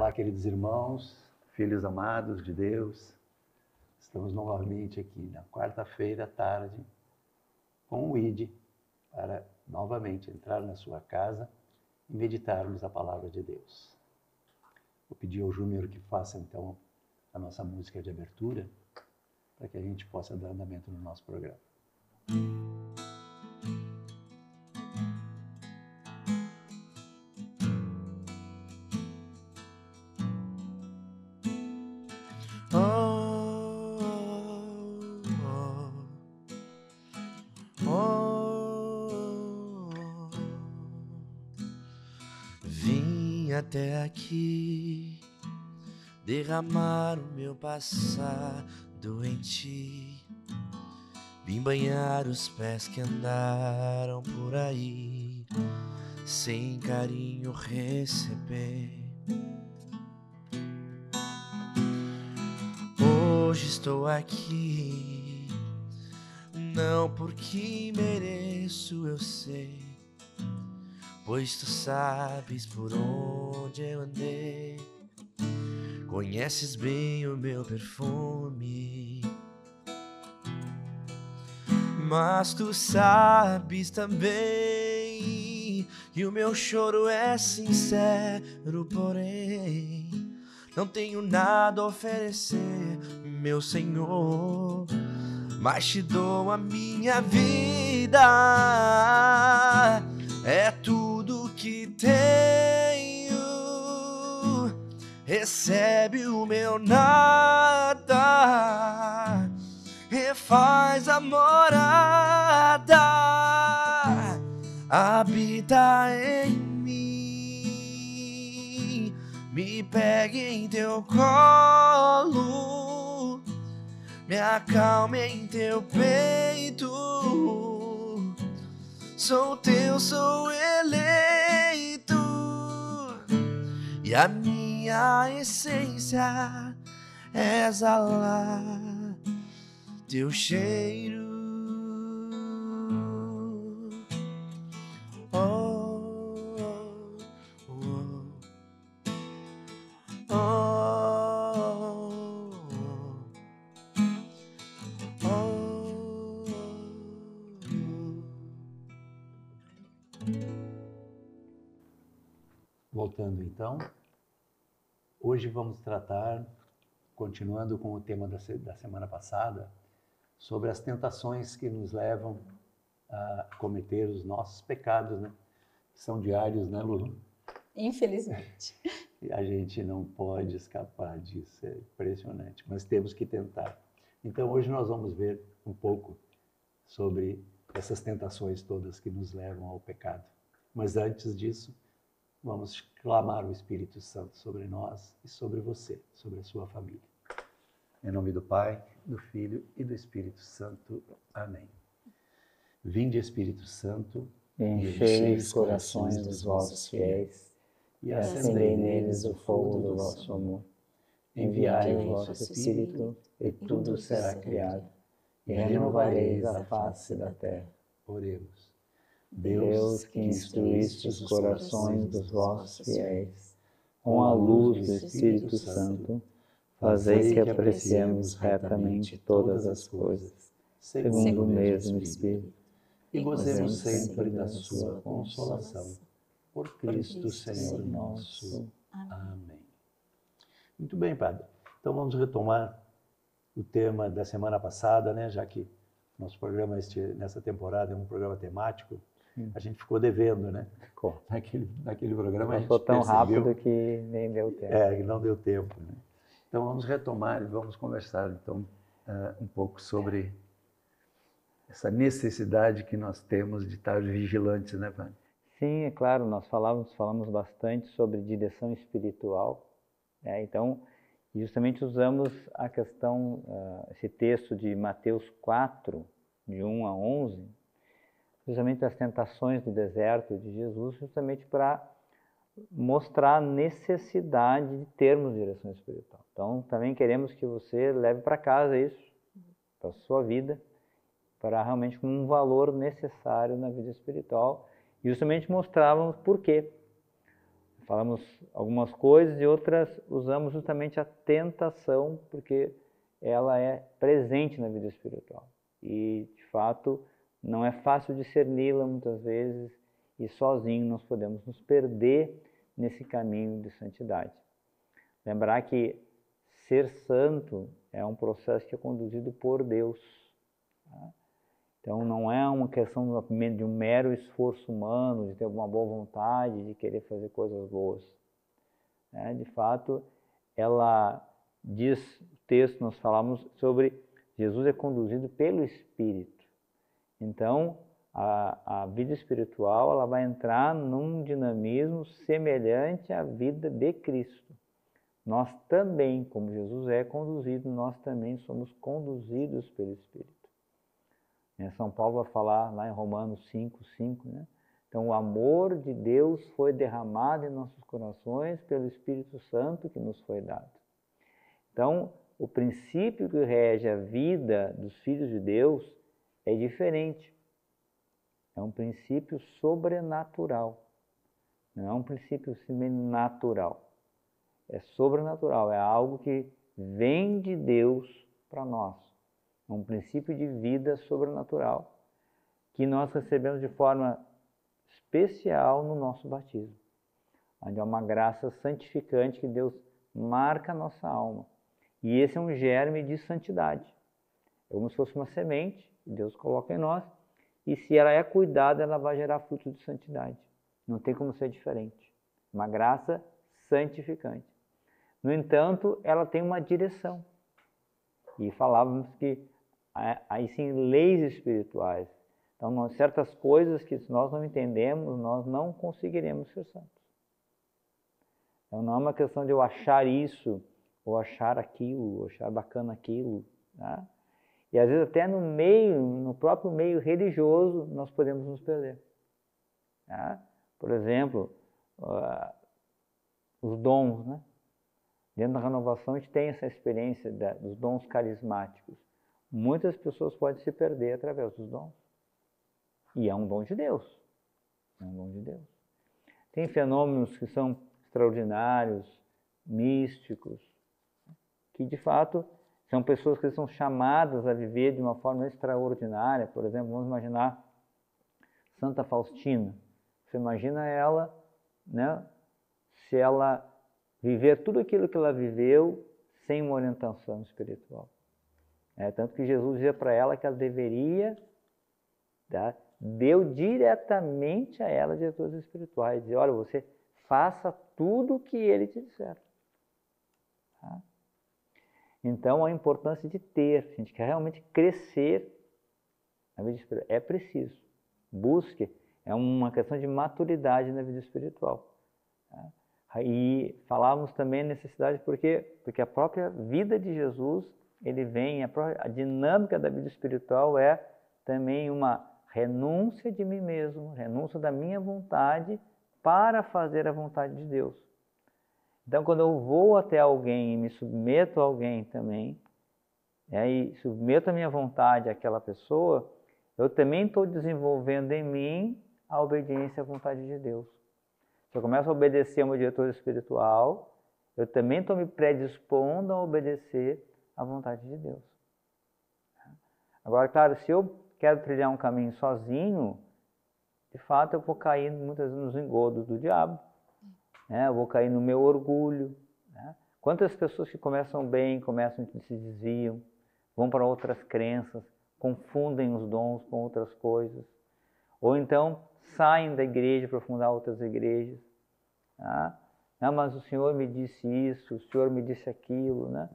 Olá, queridos irmãos, filhos amados de Deus. Estamos novamente aqui na quarta-feira à tarde com o ID para novamente entrar na sua casa e meditarmos a palavra de Deus. Vou pedir ao Júnior que faça então a nossa música de abertura para que a gente possa dar andamento no nosso programa. Vim até aqui derramar o meu passado em ti. Vim banhar os pés que andaram por aí, sem carinho receber. Hoje estou aqui, não porque mereço, eu sei, pois tu sabes por onde eu andei. Conheces bem o meu perfume, mas tu sabes também que o meu choro é sincero, porém não tenho nada a oferecer, meu Senhor, mas te dou a minha vida. É tudo que tenho, recebe o meu nada, refaz a morada, habita em mim, me pegue em teu colo, me acalme em teu peito. Sou teu, sou eleito, e a minha essência é exalar teu cheiro. Voltando então, hoje vamos tratar, continuando com o tema da semana passada, sobre as tentações que nos levam a cometer os nossos pecados, né? Que são diários, né, Lulu? Infelizmente. E a gente não pode escapar disso, é impressionante, mas temos que tentar. Então hoje nós vamos ver um pouco sobre essas tentações todas que nos levam ao pecado. Mas antes disso, vamos clamar o Espírito Santo sobre nós e sobre você, sobre a sua família. Em nome do Pai, do Filho e do Espírito Santo. Amém. Vinde, Espírito Santo, enchei os corações dos vossos fiéis e acendei neles o fogo do vosso amor. Enviai o vosso Espírito e tudo será criado, e renovareis a face da terra. Oremos. Deus, que instruíste os corações dos vossos fiéis, com a luz do Espírito Santo, fazei que apreciemos retamente todas as coisas, segundo o mesmo Espírito, e gozemos sempre da sua consolação. Por Cristo Senhor nosso. Amém. Muito bem, Padre. Então vamos retomar o tema da semana passada, né? Já que nosso programa nessa temporada é um programa temático, a gente ficou devendo, né? Ficou. Naquele programa a gente passou tão percebeu rápido que nem deu tempo. que não deu tempo, né? Então vamos retomar e vamos conversar então um pouco sobre essa necessidade que nós temos de estar vigilantes, né, Padre? Sim, é claro, nós falamos bastante sobre direção espiritual, né? Então, justamente usamos a questão, esse texto de Mateus 4, de 1 a 11, justamente as tentações do deserto de Jesus, justamente para mostrar a necessidade de termos direção espiritual. Então, também queremos que você leve para casa isso, para a sua vida, para realmente como um valor necessário na vida espiritual. E justamente mostrávamos por quê. falamos algumas coisas e outras usamos justamente a tentação, porque ela é presente na vida espiritual. E, de fato, não é fácil discerni-la muitas vezes e sozinho nós podemos nos perder nesse caminho de santidade. Lembrar que ser santo é um processo que é conduzido por Deus. Tá? Então não é uma questão de um mero esforço humano, de ter uma boa vontade, de querer fazer coisas boas. De fato, ela diz, o texto nós falamos sobre Jesus é conduzido pelo Espírito. Então, a vida espiritual ela vai entrar num dinamismo semelhante à vida de Cristo. Nós também, como Jesus é conduzido, nós também somos conduzidos pelo Espírito. São Paulo vai falar lá em Romanos 5:5, né? Então, o amor de Deus foi derramado em nossos corações pelo Espírito Santo que nos foi dado. Então, o princípio que rege a vida dos filhos de Deus é diferente. É um princípio sobrenatural. Não é um princípio simplesmente natural. É sobrenatural, é algo que vem de Deus para nós. É um princípio de vida sobrenatural que nós recebemos de forma especial no nosso batismo, onde é uma graça santificante que Deus marca a nossa alma. E esse é um germe de santidade. É como se fosse uma semente que Deus coloca em nós e se ela é cuidada, ela vai gerar fruto de santidade. Não tem como ser diferente. Uma graça santificante. No entanto, ela tem uma direção. E falávamos que aí sim, leis espirituais. Então, certas coisas que se nós não entendemos, nós não conseguiremos ser santos. Então, não é uma questão de eu achar isso, ou achar aquilo, ou achar bacana aquilo. Tá? E às vezes até no próprio meio religioso, nós podemos nos perder. Tá? Por exemplo, os dons, né? Dentro da renovação a gente tem essa experiência dos dons carismáticos. Muitas pessoas podem se perder através dos dons. E é um dom de Deus. É um dom de Deus. Tem fenômenos que são extraordinários, místicos, que de fato são pessoas que são chamadas a viver de uma forma extraordinária. Por exemplo, vamos imaginar Santa Faustina. Você imagina ela, né, se ela viver tudo aquilo que ela viveu sem uma orientação espiritual. Tanto que Jesus dizia para ela que ela deveria, deu diretamente a ela diretores espirituais. Dizia, olha, você faça tudo o que ele te disser. Tá? Então, a importância de ter, se a gente quer realmente crescer na vida espiritual, é preciso. Busque, é uma questão de maturidade na vida espiritual. Tá? E falávamos também a necessidade, porque a própria vida de Jesus, ele vem, a dinâmica da vida espiritual é também uma renúncia de mim mesmo, renúncia da minha vontade para fazer a vontade de Deus. Então, quando eu vou até alguém e me submeto a alguém também, e submeto a minha vontade àquela pessoa, eu também estou desenvolvendo em mim a obediência à vontade de Deus. Se eu começo a obedecer ao meu diretor espiritual, eu também estou me predispondo a obedecer à vontade de Deus. Agora, claro, se eu quero trilhar um caminho sozinho, de fato eu vou cair muitas vezes nos engodos do diabo. Eu vou cair no meu orgulho. Quantas pessoas que começam bem, se desviam, vão para outras crenças, confundem os dons com outras coisas. Ou então saem da igreja para fundar outras igrejas. Não, mas o Senhor me disse isso, o Senhor me disse aquilo, né?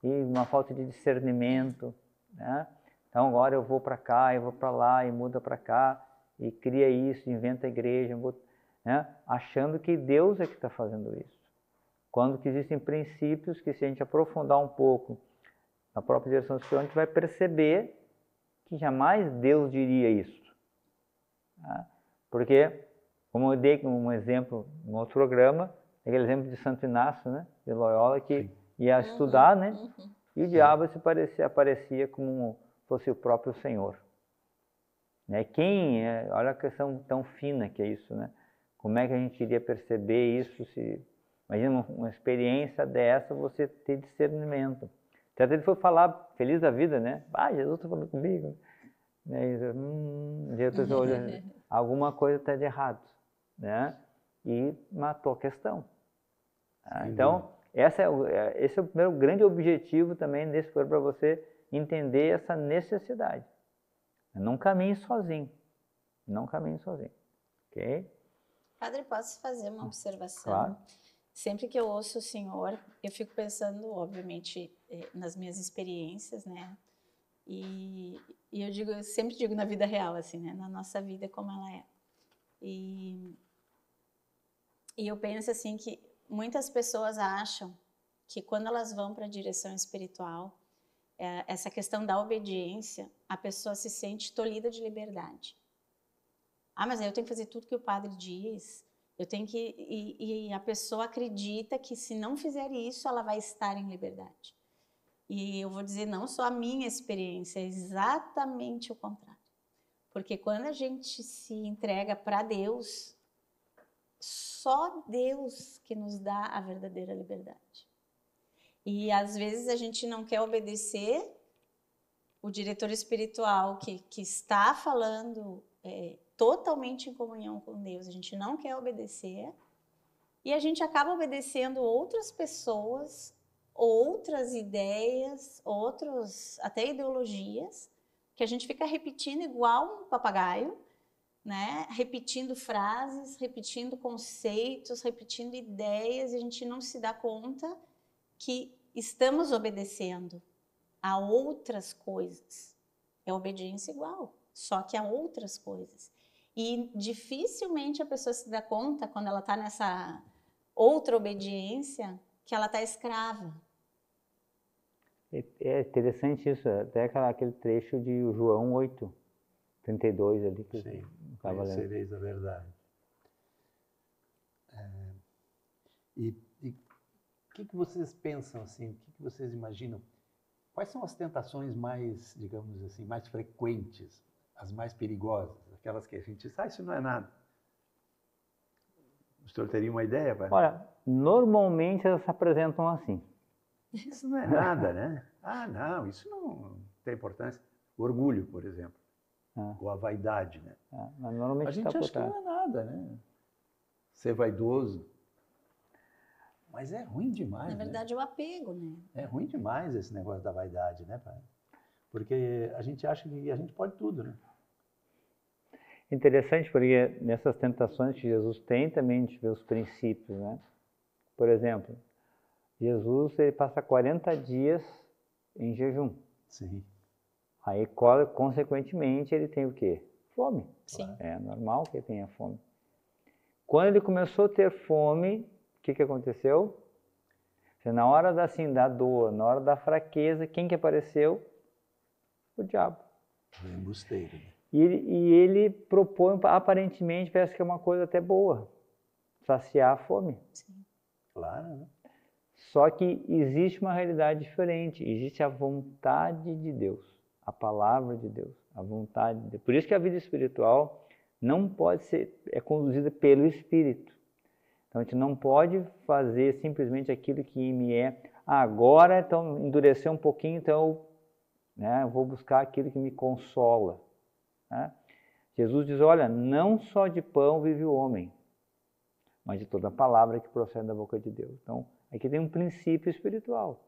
E uma falta de discernimento. Né? Então agora eu vou para cá, eu vou para lá, e muda para cá, e cria isso, inventa a igreja, achando que Deus é que está fazendo isso. Quando que existem princípios que, se a gente aprofundar um pouco na própria direção espiritual, a gente vai perceber que jamais Deus diria isso. Porque, como eu dei um exemplo no outro programa, aquele exemplo de Santo Inácio, né, de Loyola, que ia estudar, né, e o diabo aparecia como fosse o próprio Senhor. Olha a questão tão fina que é isso, né? Como é que a gente iria perceber isso se... Imagina uma experiência dessa, você ter discernimento. Até ele foi falar, feliz da vida, né? Ah, Jesus está falando comigo. Jesus olha, alguma coisa está de errado, né? E matou a questão. Então, esse é o primeiro grande objetivo também desse programa, para você entender essa necessidade. Não caminhe sozinho. Não caminhe sozinho. Ok? Padre, posso fazer uma observação? Claro. Sempre que eu ouço o senhor, eu fico pensando, obviamente, nas minhas experiências, né? E eu sempre digo na vida real, assim, né? Na nossa vida como ela é. E eu penso assim que muitas pessoas acham que quando elas vão para a direção espiritual, essa questão da obediência, a pessoa se sente tolhida de liberdade. Ah, mas aí eu tenho que fazer tudo que o padre diz, eu tenho que... E a pessoa acredita que se não fizer isso, ela vai estar em liberdade. E eu vou dizer, não só a minha experiência, é exatamente o contrário. Porque quando a gente se entrega para Deus, só Deus que nos dá a verdadeira liberdade. E às vezes a gente não quer obedecer o diretor espiritual que está falando totalmente em comunhão com Deus, a gente não quer obedecer e a gente acaba obedecendo outras pessoas, outras ideias, até ideologias, que a gente fica repetindo igual um papagaio, né? Repetindo frases, repetindo conceitos, repetindo ideias, e a gente não se dá conta que estamos obedecendo a outras coisas. É obediência igual, só que a outras coisas. E dificilmente a pessoa se dá conta, quando ela está nessa outra obediência, que ela está escrava. É interessante isso, até aquele trecho de João 8:32 ali que Sim, estava lendo. conhecereis a verdade. E o que vocês pensam assim? O que vocês imaginam? Quais são as tentações mais, digamos assim, mais frequentes, as mais perigosas, aquelas que a gente diz, isso não é nada? O senhor teria uma ideia, pai? Olha, normalmente elas se apresentam assim. Isso não é nada, né? Ah, não, isso não tem importância. O orgulho, por exemplo, ou a vaidade, né? Mas normalmente a gente acha que não é nada, né? Ser vaidoso. Mas é ruim demais, Na verdade, o apego, né? É ruim demais esse negócio da vaidade, né, pai? Porque a gente acha que a gente pode tudo, né? Interessante, porque nessas tentações que Jesus tem, também a gente vê os princípios, né? Por exemplo, Jesus ele passa 40 dias em jejum. Sim. Aí, consequentemente, ele tem o quê? Fome. Sim. É normal que ele tenha fome. Quando ele começou a ter fome, o que aconteceu? Na hora da dor, na hora da fraqueza, quem que apareceu? O diabo. O embusteiro, né? E ele propõe, aparentemente, parece que é uma coisa até boa, saciar a fome. Sim. Claro, né? Só que existe uma realidade diferente, existe a vontade de Deus, a palavra de Deus, a vontade de Deus. Por isso que a vida espiritual não pode ser conduzida pelo Espírito. Então a gente não pode fazer simplesmente aquilo que me é. Agora, então, endurecer um pouquinho, então eu vou buscar aquilo que me consola. Né? Jesus diz, olha, não só de pão vive o homem, mas de toda a palavra que procede da boca de Deus. Então, aqui tem um princípio espiritual.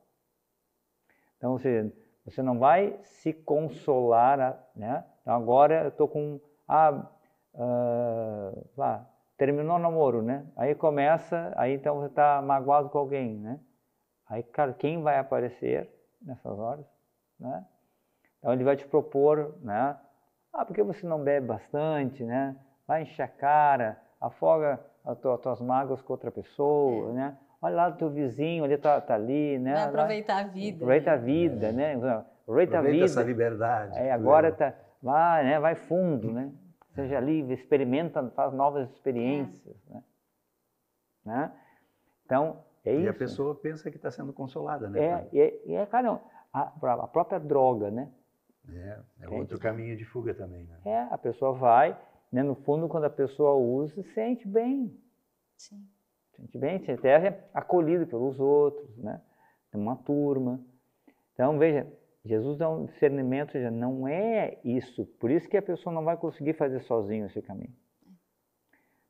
Então, você não vai se consolar, né? Então, agora eu estou com... terminou o namoro, né? Aí começa, aí então você está magoado com alguém, né? Aí, cara, quem vai aparecer nessas horas, né? Então ele vai te propor, né? Por que você não bebe bastante, né? Vai encher a cara, afoga as tuas mágoas com outra pessoa, né? Olha lá o teu vizinho, ele tá ali, né? Vai aproveitar a vida. Aproveita a vida, né? Aproveita a vida. Essa liberdade. Agora vai fundo, né? Seja livre, experimenta, faz novas experiências, né? Então, é isso. E a pessoa pensa que está sendo consolada, né? Cara, a própria droga, né? É outro caminho de fuga também, né? A pessoa vai né, no fundo, quando a pessoa usa, se sente bem. Sim. Se sente bem, se até é acolhido pelos outros, né? Tem uma turma. Então, veja, Jesus dá um discernimento, já não é isso. Por isso que a pessoa não vai conseguir fazer sozinho esse caminho.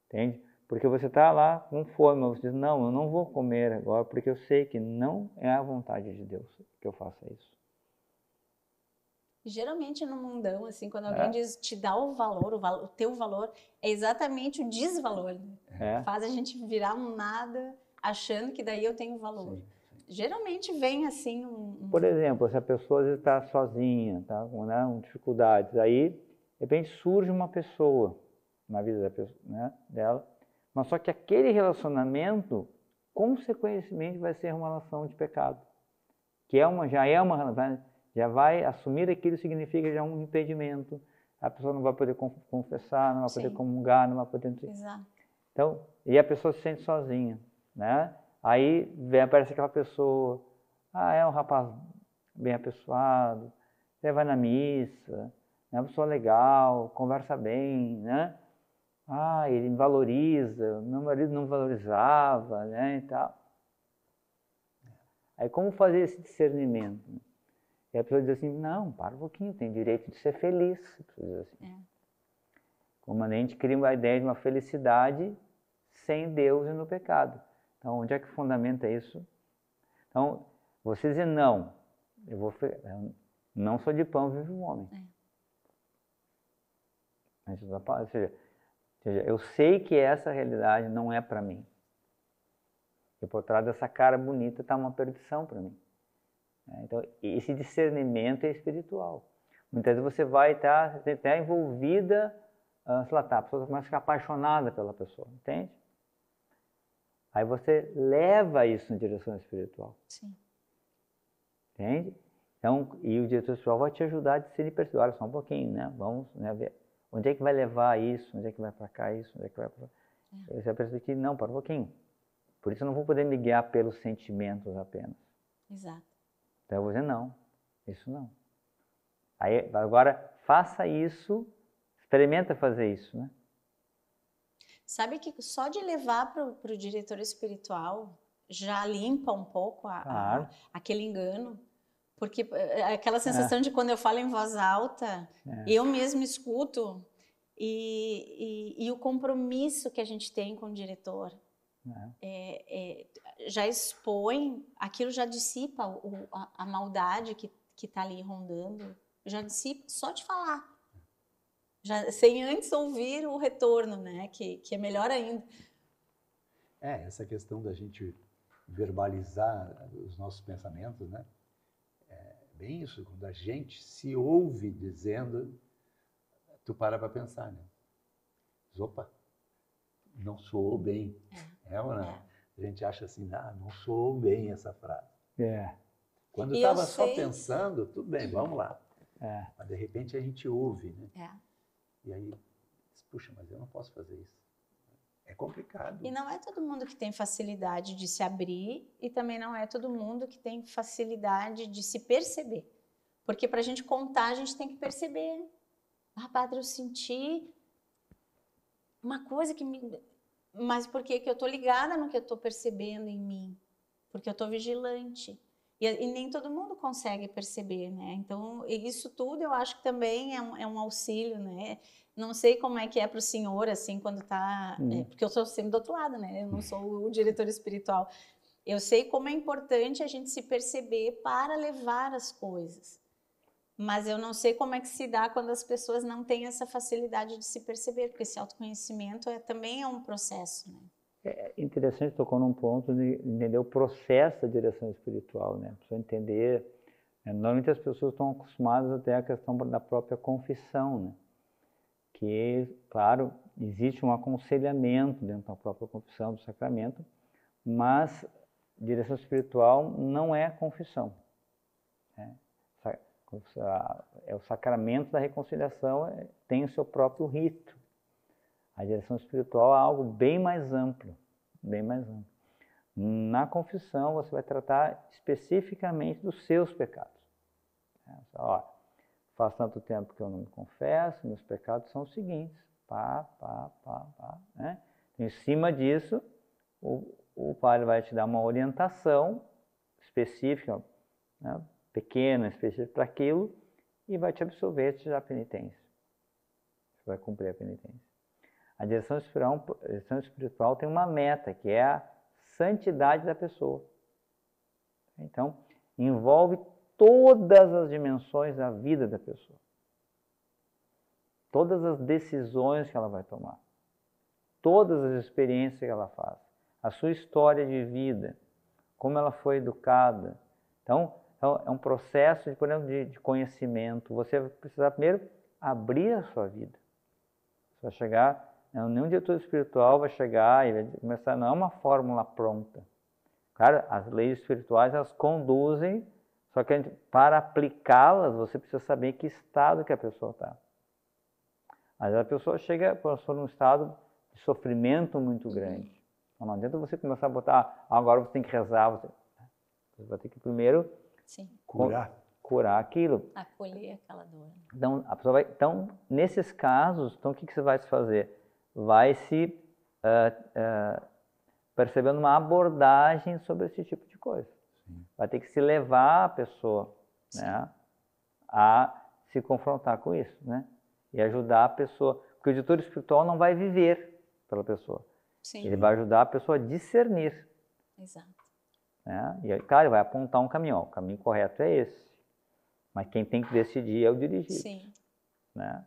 Entende? Porque você está lá com fome, mas você diz, não, eu não vou comer agora, porque eu sei que não é a vontade de Deus que eu faça isso. Geralmente no mundão, assim, quando alguém diz te dá o valor, o teu valor, é exatamente o desvalor. Né? Faz a gente virar um nada, achando que daí eu tenho valor. Sim. Geralmente vem assim Por exemplo, se a pessoa às vezes está sozinha, tá com dificuldades, aí de repente surge uma pessoa na vida da pessoa, né, dela, mas só que aquele relacionamento, consequentemente, vai ser uma relação de pecado, que já é uma relação, já vai assumir aquilo significa já um impedimento, a pessoa não vai poder confessar, não vai poder comungar, não vai poder... Exato. Então, e a pessoa se sente sozinha, né? Aí aparece aquela pessoa, é um rapaz bem apessoado, ele vai na missa, é uma pessoa legal, conversa bem, né? Ele me valoriza, meu marido não valorizava, né, e tal. Aí como fazer esse discernimento? E a pessoa diz assim, não, para um pouquinho, tem direito de ser feliz. Assim. Como a gente cria uma ideia de uma felicidade sem Deus e no pecado. Então, onde é que fundamenta isso? Então, você dizer não, eu não sou de pão vive o homem. Ou seja, eu sei que essa realidade não é para mim. E por trás dessa cara bonita está uma perdição para mim. Então, esse discernimento é espiritual. Muitas vezes você vai estar até envolvida, sei lá, a pessoa começa a ficar apaixonada pela pessoa, entende? Aí você leva isso na direção espiritual. Sim. Entende? Então, e o diretor espiritual vai te ajudar a discernir, perceber, olha só um pouquinho, né? Vamos, né, ver onde é que vai levar isso, onde é que vai para cá isso, onde é que vai para... Você vai perceber que não, para um pouquinho. Por isso eu não vou poder me guiar pelos sentimentos apenas. Exato. Então eu vou dizer não, isso não. Aí, agora, faça isso, experimenta fazer isso, né? Sabe que só de levar para o diretor espiritual já limpa um pouco aquele engano. Porque aquela sensação de quando eu falo em voz alta, eu mesmo escuto e o compromisso que a gente tem com o diretor já expõe, aquilo já dissipa a maldade que está ali rondando, já dissipa só de falar. Já, sem antes ouvir o retorno, né? Que é melhor ainda. Essa questão da gente verbalizar os nossos pensamentos, né? É bem isso, quando a gente se ouve dizendo, tu para pensar, né? Opa, não soou bem. Ou não? A gente acha assim, não soou bem essa frase. Quando estava só pensando, tudo bem, vamos lá. Mas de repente a gente ouve, né? E aí, puxa, mas eu não posso fazer isso. É complicado. E não é todo mundo que tem facilidade de se abrir e também não é todo mundo que tem facilidade de se perceber. Porque para a gente contar, a gente tem que perceber. Padre, eu senti uma coisa que me... Mas por que eu estou ligada no que eu estou percebendo em mim? Porque eu estou vigilante. E nem todo mundo consegue perceber, né? Então, isso tudo eu acho que também é um auxílio, né? Não sei como é que é para o senhor, assim, quando está... porque eu estou sempre do outro lado, né? Eu não sou o diretor espiritual. Eu sei como é importante a gente se perceber para levar as coisas. Mas eu não sei como é que se dá quando as pessoas não têm essa facilidade de se perceber, porque esse autoconhecimento também é um processo, né? É interessante, tocou num ponto de entender o processo da direção espiritual, né? A pessoa entender... Normalmente as pessoas estão acostumadas até a questão da própria confissão, né? Que, claro, existe um aconselhamento dentro da própria confissão, do sacramento, mas direção espiritual não é confissão. Né? O sacramento da reconciliação, tem o seu próprio rito. A direção espiritual é algo bem mais amplo, bem mais amplo. Na confissão você vai tratar especificamente dos seus pecados. Faz tanto tempo que eu não me confesso, meus pecados são os seguintes. né? Em cima disso, o padre vai te dar uma orientação específica, né? Pequena, específica para aquilo, e vai te absolver, te dar a penitência. Você vai cumprir a penitência. A direção espiritual tem uma meta, que é a santidade da pessoa. Então, envolve todas as dimensões da vida da pessoa. Todas as decisões que ela vai tomar. Todas as experiências que ela faz. A sua história de vida. Como ela foi educada. Então é um processo, por exemplo, de conhecimento. Você vai precisar primeiro abrir a sua vida. Você vai chegar, nenhum diretor espiritual vai chegar e vai começar, não é uma fórmula pronta. Claro, as leis espirituais, elas conduzem, só que para aplicá-las, você precisa saber em que estado que a pessoa está. Às vezes a pessoa chega, passou num estado de sofrimento muito grande. Então, não adianta você começar a botar, agora você tem que rezar, você vai ter que primeiro curar aquilo. Acolher aquela dor. Então, a pessoa vai, nesses casos, o que você vai se fazer? Vai se percebendo uma abordagem sobre esse tipo de coisa. Sim. Vai ter que se levar a pessoa, né, a se confrontar com isso, né? E ajudar a pessoa. Porque o diretor espiritual não vai viver pela pessoa. Sim. Ele vai ajudar a pessoa a discernir. Exato. Né? E, claro, ele vai apontar um caminho. Ó, o caminho correto é esse. Mas quem tem que decidir é o dirigido. Sim. Né?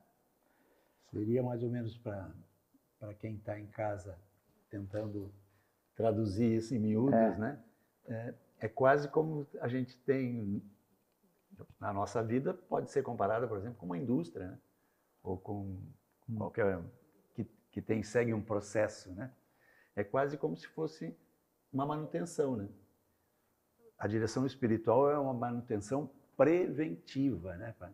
Seria mais ou menos para quem está em casa tentando traduzir isso em miúdos, né? É quase como a gente tem na nossa vida, pode ser comparada, por exemplo, com uma indústria, né? Ou com qualquer que segue um processo, né? É quase como se fosse uma manutenção, né? A direção espiritual é uma manutenção preventiva, né, pai?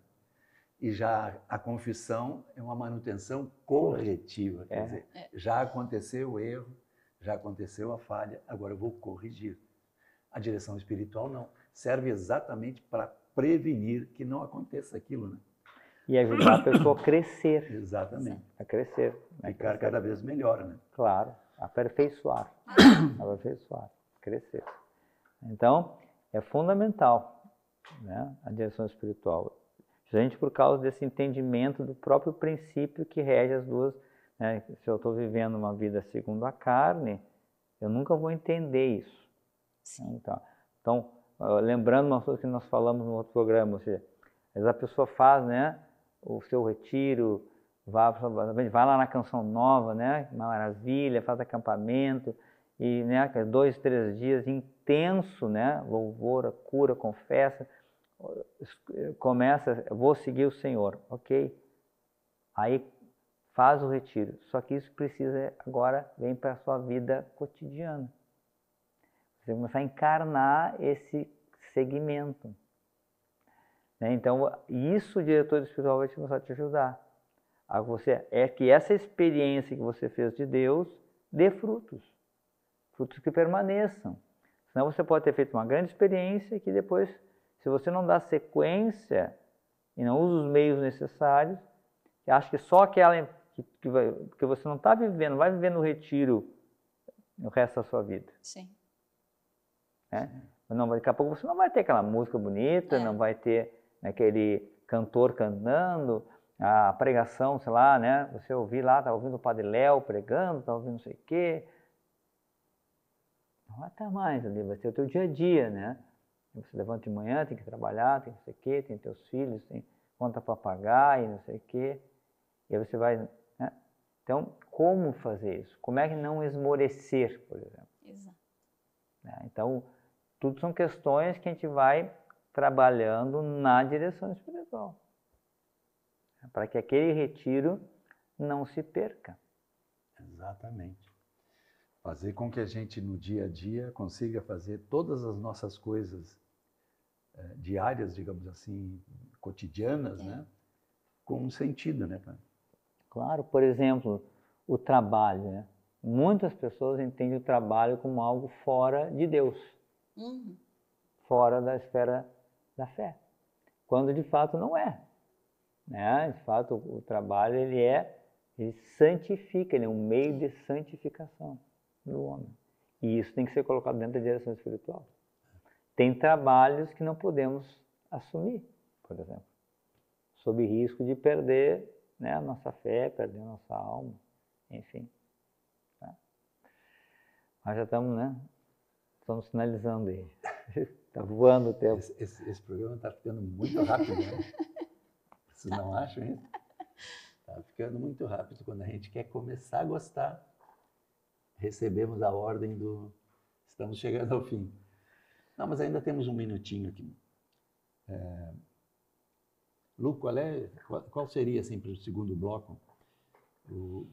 E já a confissão é uma manutenção corretiva, quer dizer, já aconteceu o erro, já aconteceu a falha, agora eu vou corrigir. A direção espiritual não, serve exatamente para prevenir que não aconteça aquilo, né? E ajudar a pessoa a crescer. Exatamente. A crescer. Ficar cada vez melhor, né? Claro, aperfeiçoar. Aperfeiçoar, crescer. Então, é fundamental, né, a direção espiritual. Justamente por causa desse entendimento do próprio princípio que rege as duas. Né? Se eu estou vivendo uma vida segundo a carne, eu nunca vou entender isso. Sim. Então, lembrando uma coisa que nós falamos no outro programa, ou seja, às vezes a pessoa faz, né, o seu retiro, vai lá na Canção Nova, né, uma maravilha, faz acampamento, e, né, 2, 3 dias intenso, né, louvor, cura, confessa, começa, vou seguir o Senhor, ok? Aí faz o retiro, só que isso precisa agora, vem para a sua vida cotidiana. Você começar a encarnar esse segmento. Né? Então, isso o diretor espiritual vai começar a te ajudar. Que essa experiência que você fez de Deus dê frutos. Frutos que permaneçam. Senão você pode ter feito uma grande experiência que depois, se você não dá sequência e não usa os meios necessários, acha que só aquela que você não está vivendo, vai viver no retiro no resto da sua vida. Sim. Né? Não, daqui a pouco você não vai ter aquela música bonita, não vai ter aquele cantor cantando, a pregação, sei lá, né? Você ouvir lá, tá ouvindo o Padre Léo pregando, tá ouvindo não sei o quê. Não vai estar mais ali, vai ser o teu dia a dia, né? Você levanta de manhã, tem que trabalhar, tem não sei o quê, tem teus filhos, tem conta para pagar e não sei o quê. E aí você vai, né? Então, como fazer isso? Como é que não esmorecer, por exemplo? Exato. Então, tudo são questões que a gente vai trabalhando na direção espiritual. Para que aquele retiro não se perca. Exatamente. Fazer com que a gente, no dia a dia, consiga fazer todas as nossas coisas diárias, digamos assim, cotidianas, né? Com um sentido, né, pai? Claro, por exemplo, o trabalho, né? Muitas pessoas entendem o trabalho como algo fora de Deus. Fora da esfera da fé. Quando de fato não é. Né? De fato, o trabalho ele é Ele santifica, ele é um meio de santificação do homem. E isso tem que ser colocado dentro da direção espiritual. Tem trabalhos que não podemos assumir, por exemplo, sob risco de perder, né, a nossa fé, perder a nossa alma, enfim. Tá? Nós já estamos, né? Estamos sinalizando aí. Está voando o tempo. Esse programa está ficando muito rápido, né? Vocês não acham isso? Está ficando muito rápido. Quando a gente quer começar a gostar, recebemos a ordem do... Estamos chegando ao fim. Não, mas ainda temos um minutinho aqui. Lu, qual seria, assim, para o segundo bloco, o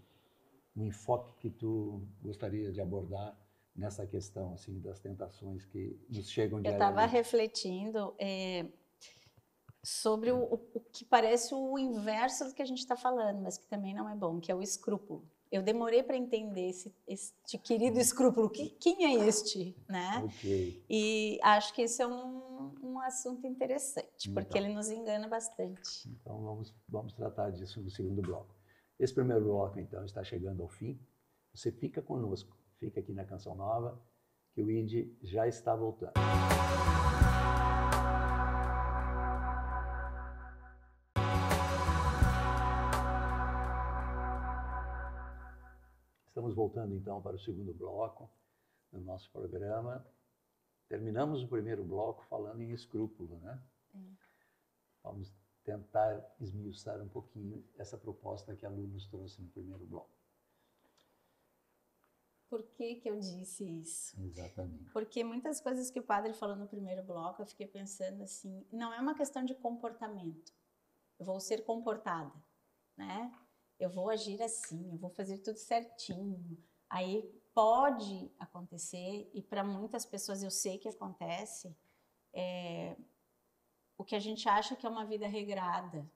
enfoque que tu gostaria de abordar nessa questão, assim, das tentações que nos chegam diariamente? Eu estava refletindo sobre o que parece o inverso do que a gente está falando, mas que também não é bom, que é o escrúpulo. Eu demorei para entender este querido escrúpulo. Quem é este, né? Ok. E acho que esse é um assunto interessante, porque ele nos engana bastante. Então, vamos tratar disso no segundo bloco. Esse primeiro bloco, então, está chegando ao fim. Você fica conosco, fica aqui na Canção Nova, que o ID já está voltando. Estamos voltando, então, para o segundo bloco do nosso programa. Terminamos o primeiro bloco falando em escrúpulo, né? Vamos tentar esmiuçar um pouquinho essa proposta que a Lu nos trouxe no primeiro bloco. Por que eu disse isso? Exatamente. Porque muitas coisas que o padre falou no primeiro bloco, eu fiquei pensando assim, não é uma questão de comportamento. Eu vou ser comportada, né? Eu vou agir assim, eu vou fazer tudo certinho. Aí pode acontecer, e para muitas pessoas eu sei que acontece, o que a gente acha que é uma vida regrada.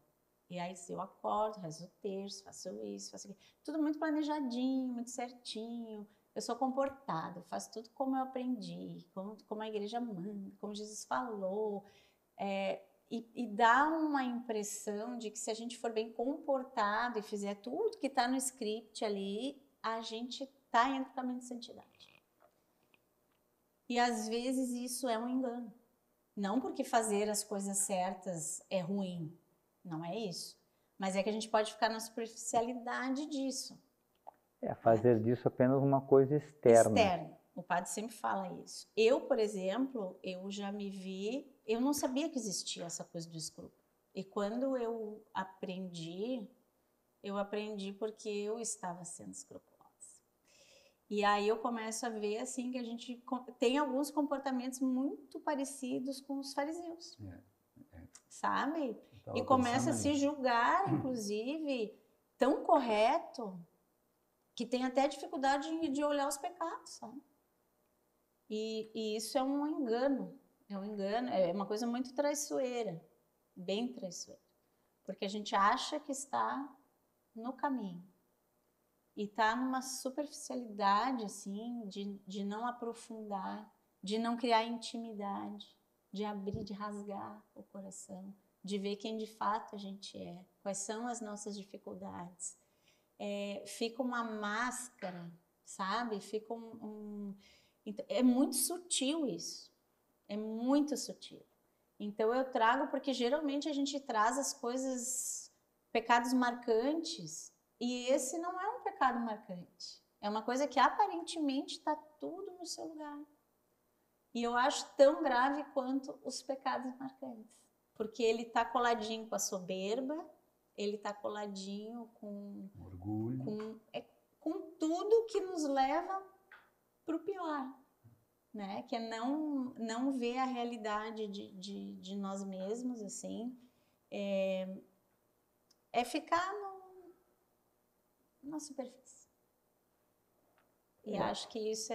E aí eu acordo, rezo o terço, faço isso, faço aquilo. Tudo muito planejadinho, muito certinho. Eu sou comportada, eu faço tudo como eu aprendi, como a igreja manda, como Jesus falou. E dá uma impressão de que se a gente for bem comportado e fizer tudo que está no script ali, a gente está indo para o caminho de santidade. E às vezes isso é um engano. Não porque fazer as coisas certas é ruim, não é isso. Mas é que a gente pode ficar na superficialidade disso. Fazer disso apenas uma coisa externa. Externo. O padre sempre fala isso. Eu, por exemplo, eu já me vi... Eu não sabia que existia essa coisa do escrúpulo. E quando eu aprendi porque eu estava sendo escrupulosa. E aí eu começo a ver assim que a gente tem alguns comportamentos muito parecidos com os fariseus. Sabe? E começa a se julgar, inclusive, tão correto que tem até dificuldade de olhar os pecados, sabe? E isso é um engano. É um engano, é uma coisa muito traiçoeira, bem traiçoeira. Porque a gente acha que está no caminho. E está numa superficialidade, assim, de não aprofundar, de não criar intimidade, de abrir, de rasgar o coração, de ver quem de fato a gente é, quais são as nossas dificuldades. Fica uma máscara, sabe? Fica é muito sutil isso. É muito sutil. Então eu trago porque geralmente a gente traz as coisas, pecados marcantes, e esse não é um pecado marcante. É uma coisa que aparentemente está tudo no seu lugar. E eu acho tão grave quanto os pecados marcantes. Porque ele está coladinho com a soberba, ele está coladinho com orgulho, com tudo que nos leva para o pior. Né? Que é não ver a realidade de nós mesmos, assim, ficar na superfície. E acho que isso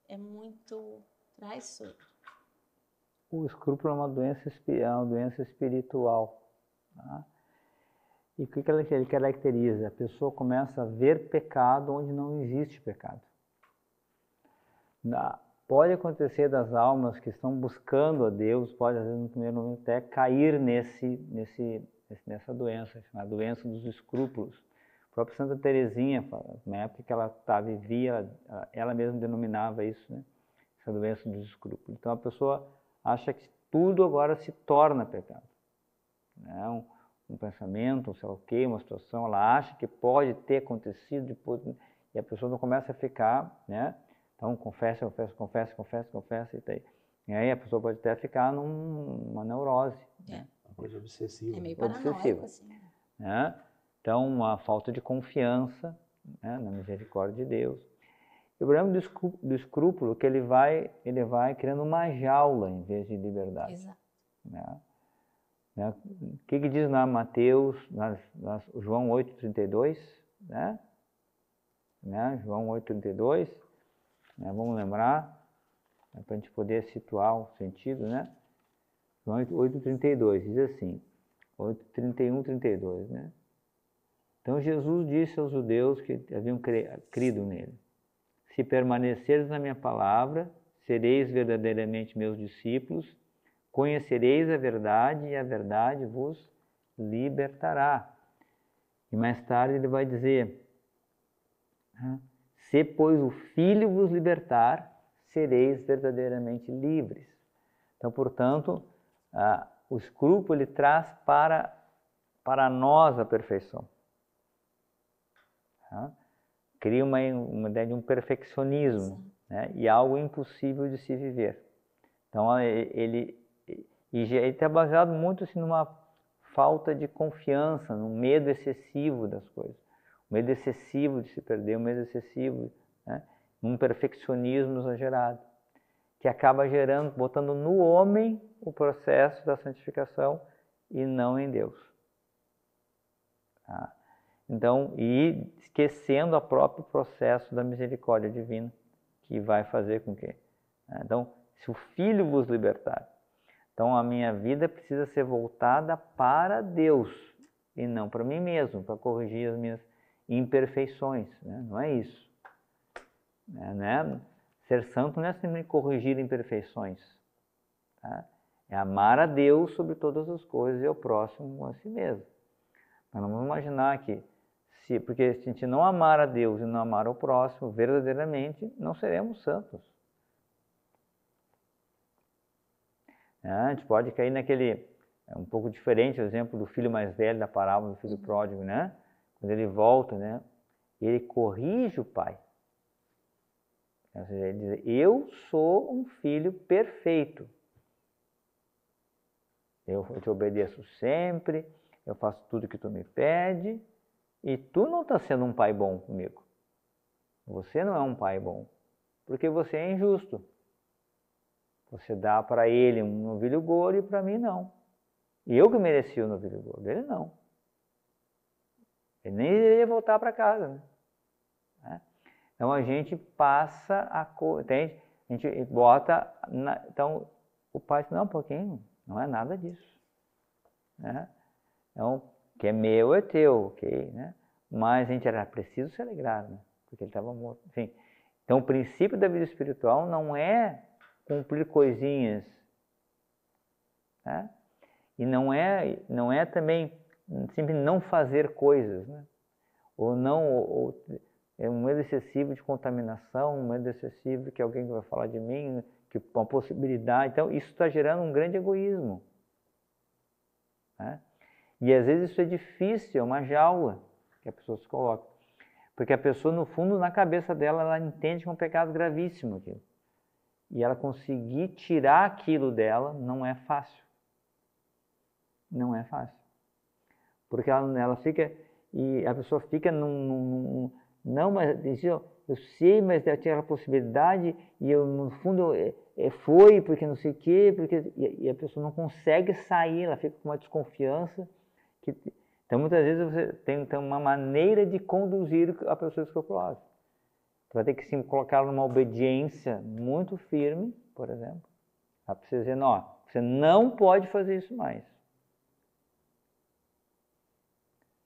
é muito traiçoeiro. O escrúpulo é uma doença espiritual. Tá? E o que ele caracteriza? A pessoa começa a ver pecado onde não existe pecado. Pode acontecer das almas que estão buscando a Deus, pode às vezes no primeiro momento até cair nessa doença, a doença dos escrúpulos, A própria Santa Teresinha, na época que ela vivia, ela mesma denominava isso, né? Essa doença dos escrúpulos. Então a pessoa acha que tudo agora se torna pecado. Né? Um pensamento, sei lá o quê, uma situação, ela acha que pode ter acontecido depois, e a pessoa não começa a ficar, né? Então confessa, e aí a pessoa pode até ficar numa neurose. Né? Uma coisa obsessiva. É meio Obsessivo. paranoico, assim. Né? Então, uma falta de confiança, né, na misericórdia de Deus. E o problema do escrúpulo é que ele vai criando uma jaula em vez de liberdade. Exato. Né? O que diz na Mateus, João 8,32? Né? João 8,32, né? Vamos lembrar, né, para a gente poder situar o sentido, né? João 8,32 diz assim, 8:31, 32, né? Então Jesus disse aos judeus que haviam crido nele: se permanecerdes na minha palavra, sereis verdadeiramente meus discípulos, conhecereis a verdade e a verdade vos libertará. E mais tarde ele vai dizer, se pois o Filho vos libertar, sereis verdadeiramente livres. Então, portanto, o escrúpulo ele traz para nós a perfeição. Cria uma ideia de um perfeccionismo, né? E algo impossível de se viver. Então ele está baseado muito assim, numa falta de confiança, num medo excessivo das coisas, um medo excessivo de se perder, um medo excessivo, né? Um perfeccionismo exagerado, que acaba botando no homem o processo da santificação e não em Deus. Tá? Então, e esquecendo o próprio processo da misericórdia divina, que vai fazer com que... Então, se o Filho vos libertar, então a minha vida precisa ser voltada para Deus, e não para mim mesmo, para corrigir as minhas imperfeições. Né? Não é isso. Né? Ser santo não é simplesmente corrigir imperfeições. Tá? É amar a Deus sobre todas as coisas e ao próximo como a si mesmo. Mas não vamos imaginar que, porque se a gente não amar a Deus e não amar o próximo, verdadeiramente não seremos santos. A gente pode cair naquele, um pouco diferente, o exemplo do filho mais velho da parábola do filho pródigo, né? Quando ele volta, né? Ele corrige o pai. Ou seja, ele diz, eu sou um filho perfeito. Eu te obedeço sempre, eu faço tudo que tu me pede, e tu não está sendo um pai bom comigo. Você não é um pai bom, porque você é injusto. Você dá para ele um novilho gordo e para mim não. E eu que mereci o novilho gordo, ele não. Ele nem deveria voltar para casa. Né? Então a gente passa entende? A gente bota... Então o pai diz, não, um pouquinho, não é nada disso. Né? Então, que é meu é teu, ok? Né? Mas a gente era preciso se alegrar, né? Porque ele estava morto. Enfim, então o princípio da vida espiritual não é cumprir coisinhas, né? E não é também sempre não fazer coisas, né? Ou é um medo excessivo de contaminação, um medo excessivo que alguém vai falar de mim, que uma possibilidade. Então isso está gerando um grande egoísmo, né? E às vezes isso é difícil, é uma jaula que a pessoa se coloca. Porque a pessoa, no fundo, na cabeça dela, ela entende que é um pecado gravíssimo aquilo. E ela conseguir tirar aquilo dela não é fácil. Não é fácil. Porque ela fica, e a pessoa fica não, mas eu sei, mas eu tinha a possibilidade, e eu, no fundo, foi, porque não sei o quê, e a pessoa não consegue sair, ela fica com uma desconfiança. Então, muitas vezes, você tem uma maneira de conduzir a pessoa escrupulosa. Você vai ter que sim colocar numa obediência muito firme, por exemplo. Ela precisa dizer, não, você não pode fazer isso mais.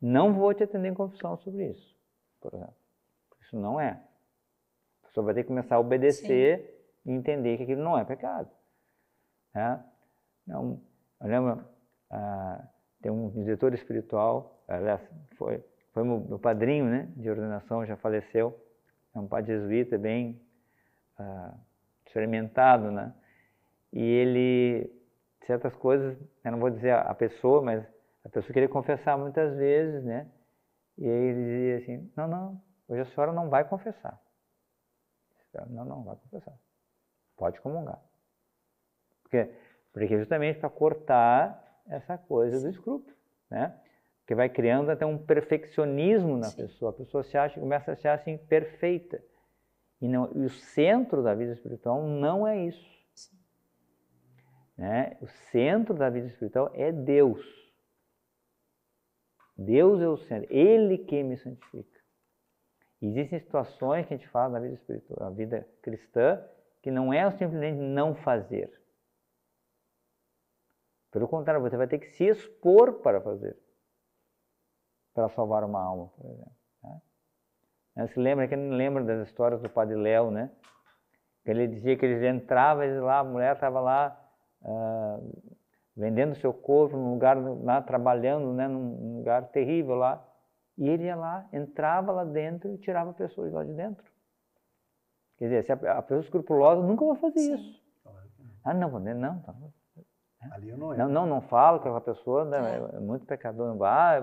Não vou te atender em confissão sobre isso, por exemplo. Isso não é. A pessoa vai ter que começar a obedecer e entender que aquilo não é pecado. Não, eu lembro, tem um diretor espiritual, aliás, foi meu padrinho, né, de ordenação, já faleceu. É um padre jesuíta bem experimentado, né? E ele, certas coisas, eu não vou dizer a pessoa, mas a pessoa queria confessar muitas vezes, né? E aí ele dizia assim, não, hoje a senhora não vai confessar. Não vai confessar. Pode comungar. Porque justamente para cortar essa coisa do escrúpulo, né? Porque vai criando até um perfeccionismo na pessoa. A pessoa começa a se achar assim, perfeita. E o centro da vida espiritual não é isso. Né? O centro da vida espiritual é Deus. Deus é o centro. Ele que me santifica. Existem situações que a gente fala na vida espiritual, na vida cristã, que não é simplesmente não fazer. Pelo contrário, você vai ter que se expor para fazer. Para salvar uma alma, por exemplo. Né? Quem lembra das histórias do Padre Léo, né? Ele dizia que ele entrava, a mulher estava lá vendendo seu corpo num lugar lá, trabalhando, né, num lugar terrível lá. E ele ia lá, entrava lá dentro e tirava a pessoa de lá de dentro. Quer dizer, a pessoa escrupulosa nunca vai fazer isso. Não. Ali eu não entro. Não falo com aquela pessoa, né, é muito pecador, não vai.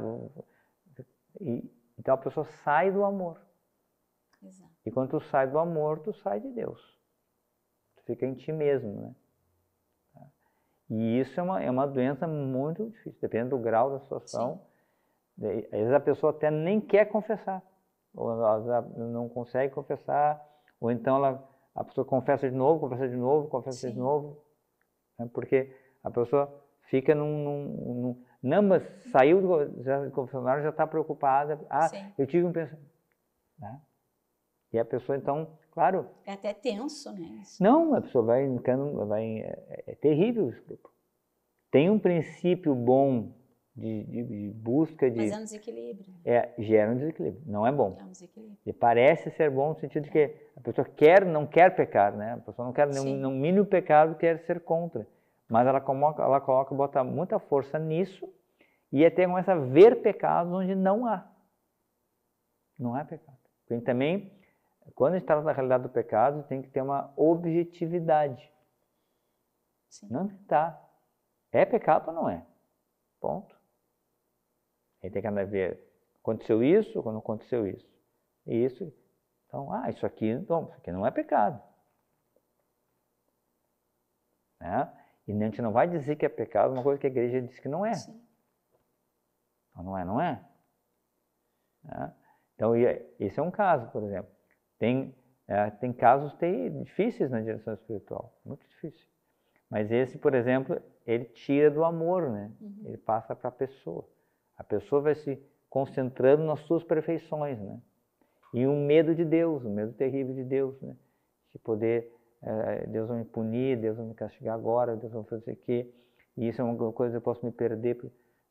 Então a pessoa sai do amor. Exato. E quando tu sai do amor, tu sai de Deus. Tu fica em ti mesmo, né? E isso é uma doença muito difícil, dependendo do grau da situação. Às vezes a pessoa até nem quer confessar, ou ela não consegue confessar, ou então a pessoa confessa de novo, né? Porque a pessoa fica não, mas saiu do confessionário, já está preocupada. Eu tive um pensamento. Né? E a pessoa, então, claro... É até tenso, né? Isso. Não, a pessoa é terrível isso. Tem um princípio bom de busca de... Mas é um desequilíbrio. Gera um desequilíbrio, não é bom. É um desequilíbrio. E parece ser bom no sentido de que a pessoa não quer pecar, né? A pessoa não quer, no mínimo pecado, quer ser contra. Mas ela bota muita força nisso e até começa a ver pecados onde não há. Não há pecado. Porque também, quando a gente trata da realidade do pecado, tem que ter uma objetividade. Sim. Não está. É pecado ou não é? Ponto. Aí tem que andar a ver, aconteceu isso ou não aconteceu isso? Isso. Então, isso aqui não é pecado. Né? E a gente não vai dizer que é pecado uma coisa que a igreja diz que não é. Sim. Então, não é. Né? Então, esse é um caso, por exemplo. Tem casos difíceis na direção espiritual, muito difícil. Mas esse, por exemplo, ele tira do amor, né? Ele passa para a pessoa. A pessoa vai se concentrando nas suas perfeições, né? E um medo de Deus, um medo terrível de Deus, né? De poder, Deus vai me punir, Deus vai me castigar agora, Deus vai fazer o quê? E isso é uma coisa que eu posso me perder,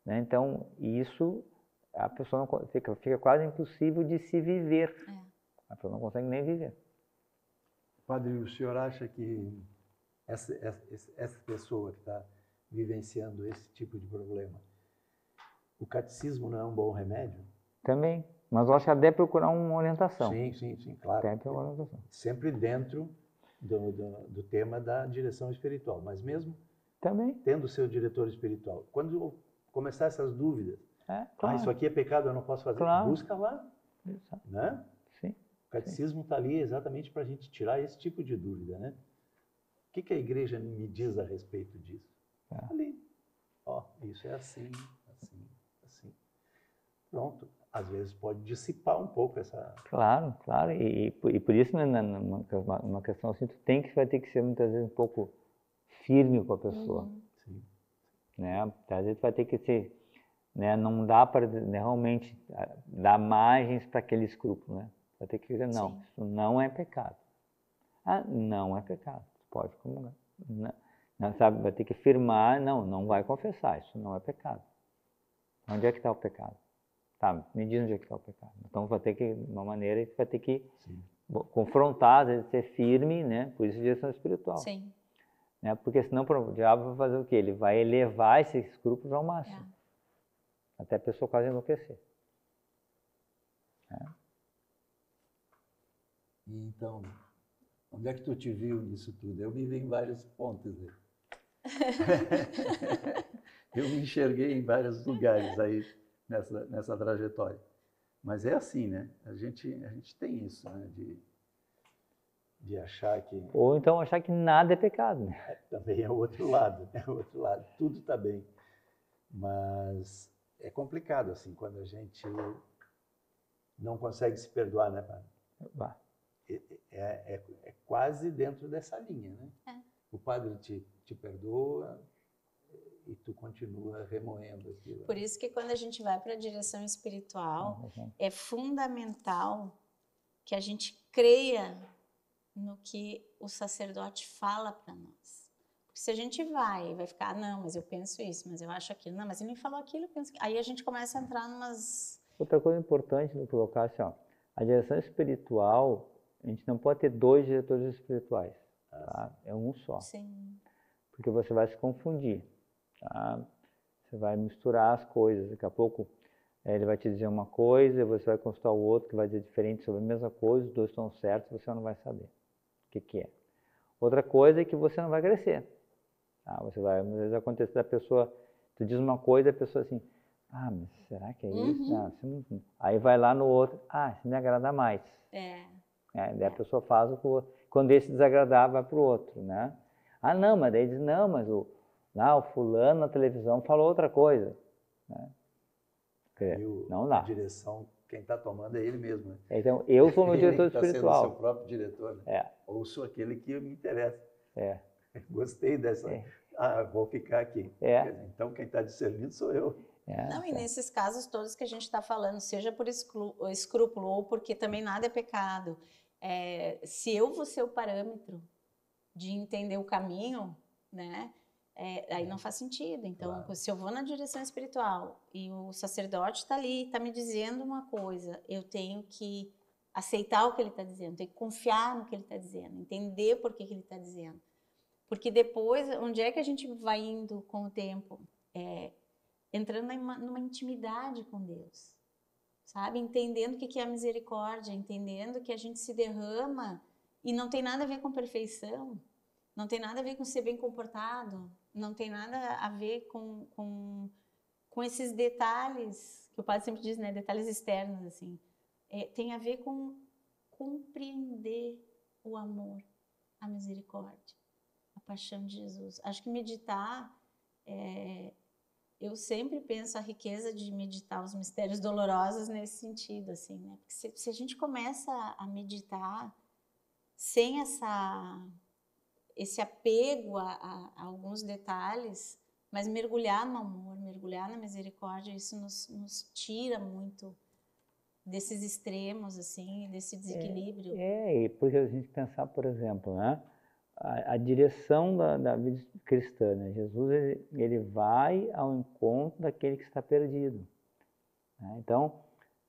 né? Então, isso, a pessoa não, fica quase impossível de se viver. A pessoa não consegue nem viver. Padre, o senhor acha que essa pessoa que está vivenciando esse tipo de problema, o catecismo não é um bom remédio? Também, mas eu acho que ela deve procurar uma orientação. Sim, claro. Deve procurar uma orientação. Sempre dentro do tema da direção espiritual, mas mesmo também tendo o seu diretor espiritual. Quando começar essas dúvidas, claro. Isso aqui é pecado, eu não posso fazer, claro. Busca lá. Exato. Né? Sim. O catecismo está ali exatamente para a gente tirar esse tipo de dúvida, né? O que a igreja me diz a respeito disso? Ali. Isso é assim. Pronto. Às vezes pode dissipar um pouco essa... Claro. E por isso, né, numa questão assim, vai ter que ser muitas vezes um pouco firme com a pessoa. Sim. Né? Às vezes vai ter que ser... Né? Não dá para realmente dar margens para aquele escrúpulo. Né? Vai ter que dizer, não, isso não é pecado. Não é pecado. Pode comungar. Não, sabe, vai ter que afirmar, não vai confessar, isso não é pecado. Onde é que está o pecado? Tá, me diz onde é que está o pecado. Então vai ter que, de uma maneira, vai ter que confrontar, às vezes ser firme, né? Por isso direção espiritual. Sim. Né? Porque senão o diabo vai fazer o quê? Ele vai elevar esses escrúpulos ao máximo. Até a pessoa quase enlouquecer. E então, onde é que tu te viu nisso tudo? Eu me vi em vários pontos. Né? Eu me enxerguei em vários lugares aí nessa trajetória. Mas é assim, né? A gente tem isso, né? De achar que... Ou então achar que nada é pecado, né? Também é o outro lado, é o outro lado. Tudo está bem. Mas é complicado, assim, quando a gente não consegue se perdoar, né, padre? Bah. É quase dentro dessa linha, né? O padre te perdoa e tu continua remoendo aquilo. Por isso que quando a gente vai para a direção espiritual, é fundamental que a gente creia no que o sacerdote fala para nós. Porque se a gente vai ficar, não, mas eu penso isso, mas eu acho aquilo, não, mas ele me falou aquilo, eu penso aquilo. Aí a gente começa a entrar numas... Outra coisa importante de colocar assim, ó, a direção espiritual, a gente não pode ter 2 diretores espirituais, tá? É um só. Sim. Porque você vai se confundir, tá? Você vai misturar as coisas, daqui a pouco ele vai te dizer uma coisa, você vai consultar o outro que vai dizer diferente sobre a mesma coisa, os 2 estão certos, você não vai saber o que é. Outra coisa é que você não vai crescer. Tá? Às vezes acontece da pessoa, tu diz uma coisa, a pessoa assim, ah, mas será que é isso? Não, aí vai lá no outro, isso me agrada mais. Daí a pessoa faz o que o outro. Quando esse desagradar, vai para o outro, né? Ah, não, mas daí diz, não, mas o fulano na televisão falou outra coisa. Né? Não dá. A direção, quem está tomando é ele mesmo. Né? Então, eu sou meu diretor ele espiritual. Está sendo o seu próprio diretor. Né? Ouço aquele que me interessa. Gostei dessa. Vou ficar aqui. Então, quem está discernindo sou eu. Não, e nesses casos todos que a gente está falando, seja por escrúpulo ou porque também nada é pecado, se eu vou ser o parâmetro de entender o caminho, né, aí não faz sentido. Então, se eu vou na direção espiritual e o sacerdote está ali, está me dizendo uma coisa, eu tenho que aceitar o que ele está dizendo, tenho que confiar no que ele está dizendo, entender por que ele está dizendo. Porque depois, onde é que a gente vai indo com o tempo? Entrando numa intimidade com Deus, sabe? Entendendo o que é a misericórdia, entendendo que a gente se derrama e não tem nada a ver com perfeição, não tem nada a ver com ser bem comportado, não tem nada a ver com esses detalhes, que o padre sempre diz, né? Detalhes externos, assim. Tem a ver com compreender o amor, a misericórdia, a paixão de Jesus. Acho que meditar... Eu sempre penso a riqueza de meditar os mistérios dolorosos nesse sentido, assim, né? Porque se a gente começa a meditar sem esse apego a alguns detalhes, mas mergulhar no amor, mergulhar na misericórdia, isso nos tira muito desses extremos, assim, desse desequilíbrio. E porque a gente pensar, por exemplo, né? A direção da vida cristã, né? Jesus ele vai ao encontro daquele que está perdido. Né? Então,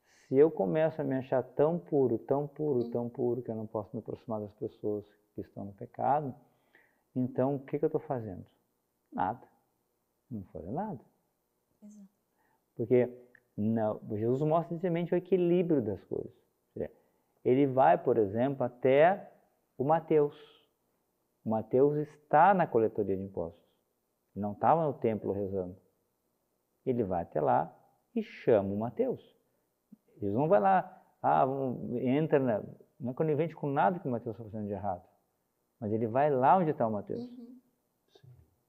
se eu começo a me achar tão puro, tão puro, que eu não posso me aproximar das pessoas que estão no pecado, então o que eu estou fazendo? Nada. Não estou fazendo nada. Exato. Porque Jesus mostra simplesmente o equilíbrio das coisas. Ele vai, por exemplo, até o Mateus. O Mateus está na coletoria de impostos. Ele não estava no templo rezando. Ele vai até lá e chama o Mateus. Jesus não vai lá, entra, não é conivente com nada que o Mateus está fazendo de errado. Mas ele vai lá onde está o Mateus.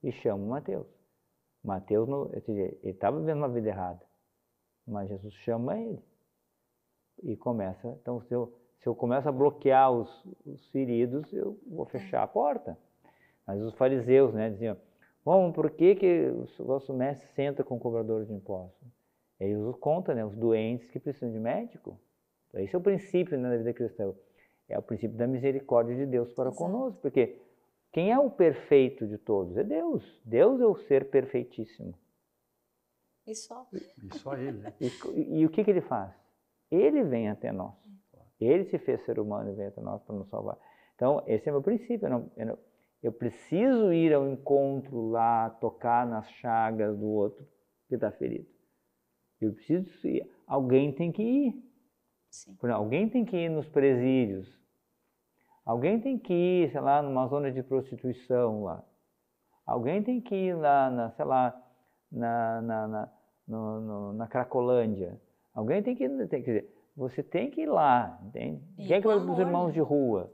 E chama o Mateus. Mateus, ele estava vivendo uma vida errada. Mas Jesus chama ele. E começa, então se eu começo a bloquear os feridos, eu vou fechar a porta. Mas os fariseus, né, diziam, bom, por que o vosso mestre senta com o cobrador de impostos? Aí Jesus conta, né, os doentes que precisam de médico. Então, esse é o princípio, né, da vida cristã. É o princípio da misericórdia de Deus para conosco. Porque quem é o perfeito de todos? É Deus. Deus é o ser perfeitíssimo. E só ele, né? E o que ele faz? Ele vem até nós. Ele se fez ser humano e veio até nós para nos salvar. Então, esse é o meu princípio. Eu preciso ir ao encontro lá, tocar nas chagas do outro que está ferido. Eu preciso ir. Alguém tem que ir. Sim. Alguém tem que ir nos presídios. Alguém tem que ir, sei lá, numa zona de prostituição lá. Alguém tem que ir lá, sei lá, na Cracolândia. Alguém tem que ir, quer dizer, você tem que ir lá, entende? E Quem é que com vai para os amor, irmãos né? de rua?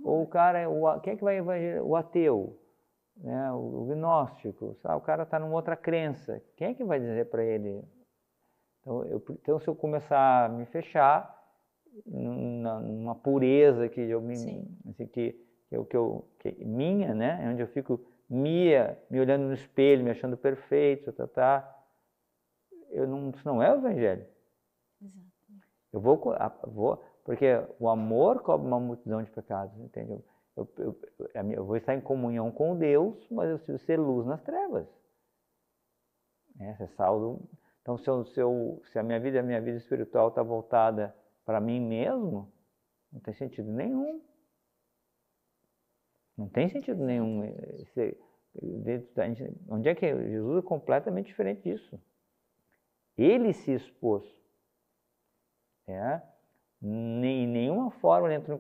Ou o cara, quem é que vai evangelizar? O ateu, né? O gnóstico, sabe? O cara está numa outra crença. Quem é que vai dizer para ele? Então, se eu começar a me fechar numa pureza que eu me, assim, que minha, né? Onde eu fico me olhando no espelho, me achando perfeito, isso não é o evangelho. Exato. Eu vou, porque o amor cobre uma multidão de pecados, entende? Eu vou estar em comunhão com Deus, mas eu preciso ser luz nas trevas. Ser sal. Então, se a minha vida espiritual está voltada para mim mesmo, não tem sentido nenhum. Não tem sentido nenhum. Onde é que Jesus é completamente diferente disso? Ele se expôs. Em nenhuma forma ele entrou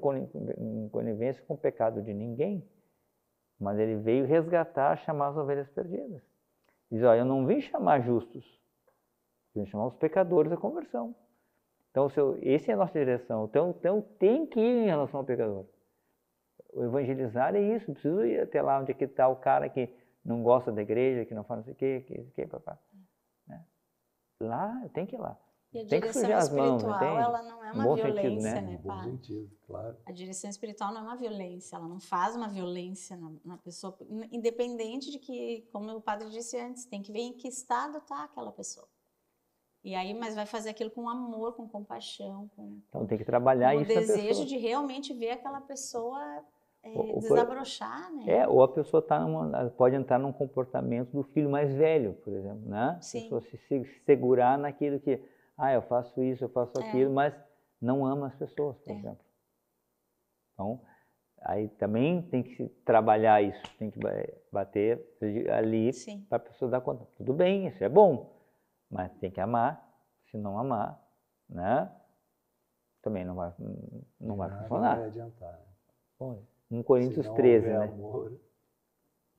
em conivência com o pecado de ninguém, mas ele veio resgatar, chamar as ovelhas perdidas. Diz, olha, eu não vim chamar justos, eu vim chamar os pecadores à conversão. Então, essa é a nossa direção. Então tem que ir em relação ao pecador. O evangelizar é isso, eu preciso ir até lá onde é que está o cara que não gosta da igreja, que não fala não sei o que, papá. Lá, eu tenho que ir lá. E a tem que direção sujar as mãos, espiritual, entende? ela não é uma bom violência, sentido, né, Bom Pá? sentido, claro. A direção espiritual não é uma violência, ela não faz uma violência na pessoa, independente de que, como o padre disse antes, tem que ver em que estado está aquela pessoa. E aí, mas vai fazer aquilo com amor, com compaixão, então tem que trabalhar com o isso na desejo pessoa. de realmente ver aquela pessoa Ou desabrochar, né? ou a pessoa pode entrar num comportamento do filho mais velho, por exemplo, né? Sim. A pessoa se segurar naquilo que, eu faço isso, eu faço aquilo, mas não ama as pessoas, por exemplo. Então, aí também tem que se trabalhar isso, tem que bater ali para a pessoa dar conta. Tudo bem, isso é bom, mas tem que amar. Se não amar, né? Também não vai funcionar. Não vai adiantar. Bom, 1 Coríntios Se não 13, houver né? amor,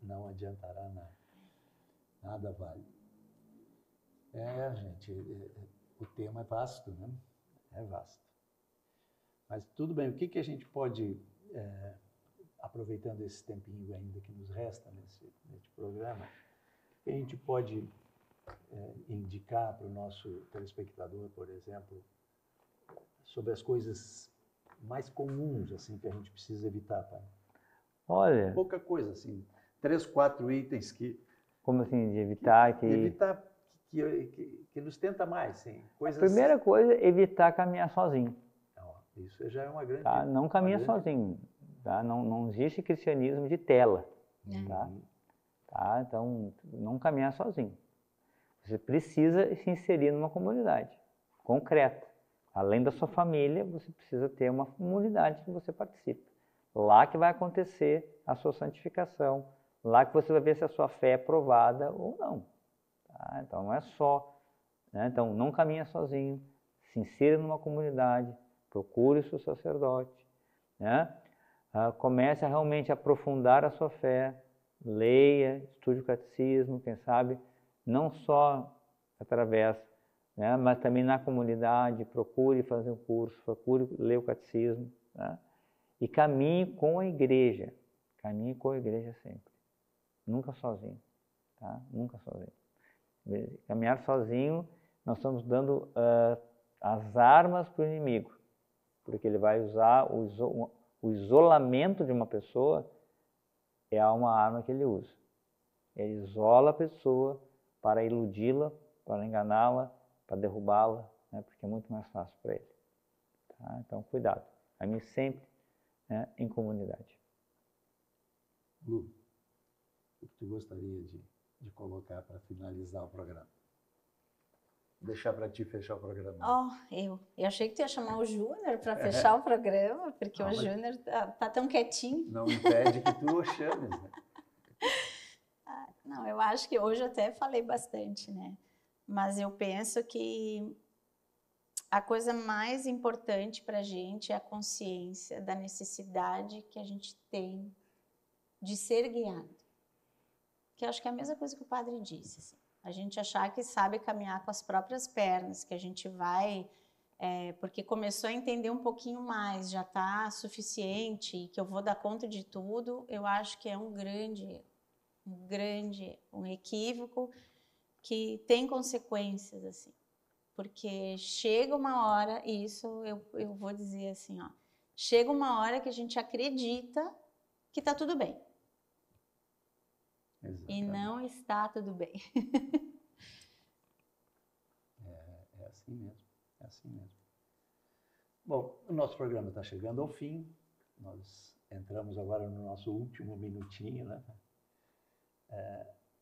não adiantará nada. Nada vale. Gente, o tema é vasto, né? É vasto. Mas tudo bem, o que a gente pode, aproveitando esse tempinho ainda que nos resta nesse programa, o que a gente pode indicar para o nosso telespectador, por exemplo, sobre as coisas mais comuns assim que a gente precisa evitar, tá? Olha, Pouca coisa assim, 3, 4 itens que como assim, de evitar que... evitar que nos tenta mais, sim. Coisas... A primeira coisa é evitar caminhar sozinho. Isso já é uma grande... Tá? Não caminha sozinho. Tá? Não existe cristianismo de tela. Tá? Então, não caminhar sozinho. Você precisa se inserir numa comunidade concreta. Além da sua família, você precisa ter uma comunidade que você participe. Lá que vai acontecer a sua santificação. Lá que você vai ver se a sua fé é provada ou não. Tá? Então, não é só. Né? Então, não caminha sozinho. Se insira numa comunidade. Procure o seu sacerdote. Né? Comece a realmente aprofundar a sua fé. Leia, estude o catecismo, quem sabe, não só através, né, mas também na comunidade. Procure fazer um curso, procure ler o catecismo. Né? E caminhe com a igreja. Caminhe com a igreja sempre. Nunca sozinho. Tá? Nunca sozinho. Caminhar sozinho, nós estamos dando as armas para o inimigo. Porque ele vai usar o isolamento de uma pessoa, é uma arma que ele usa. Ele isola a pessoa para iludi-la, para enganá-la, para derrubá-la, né? Porque é muito mais fácil para ele. Tá? Então, cuidado. Caminhe sempre, né, em comunidade. Lu, o que tu gostaria de colocar para finalizar o programa? Deixar para ti fechar o programa. Eu achei que tu ia chamar o Júnior para fechar o programa, porque o Júnior tá tão quietinho. Não impede que tu o chames, né? Não, eu acho que hoje até falei bastante, né? Mas eu penso que a coisa mais importante para a gente é a consciência da necessidade que a gente tem de ser guiado. Que eu acho que é a mesma coisa que o padre disse. Assim. A gente achar que sabe caminhar com as próprias pernas, que a gente vai... porque começou a entender um pouquinho mais, já está suficiente, e que eu vou dar conta de tudo, eu acho que é um equívoco que tem consequências, assim. Porque chega uma hora, e isso eu vou dizer assim, ó, chega uma hora que a gente acredita que está tudo bem. Exatamente. E não está tudo bem. É assim mesmo, é assim mesmo. Bom, o nosso programa está chegando ao fim. Nós entramos agora no nosso último minutinho, né?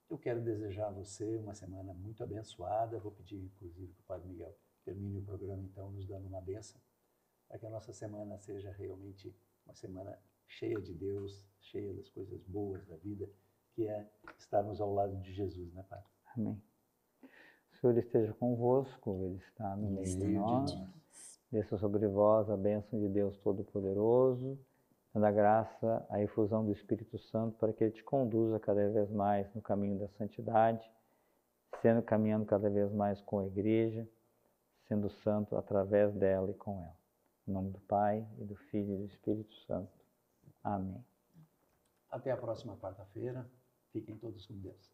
Eu quero desejar a você uma semana muito abençoada. Vou pedir, inclusive, que o Padre Miguel termine o programa, então, nos dando uma bênção, para que a nossa semana seja realmente uma semana cheia de Deus, cheia das coisas boas da vida, que é estarmos ao lado de Jesus, né, Padre? Amém. O Senhor esteja convosco, Ele está no meio de nós. Desça sobre vós a bênção de Deus Todo-Poderoso, dando a graça, a efusão do Espírito Santo para que Ele te conduza cada vez mais no caminho da santidade, caminhando cada vez mais com a Igreja, sendo santo através dela e com ela. Em nome do Pai, e do Filho e do Espírito Santo. Amém. Até a próxima quarta-feira. Fiquem todos com Deus.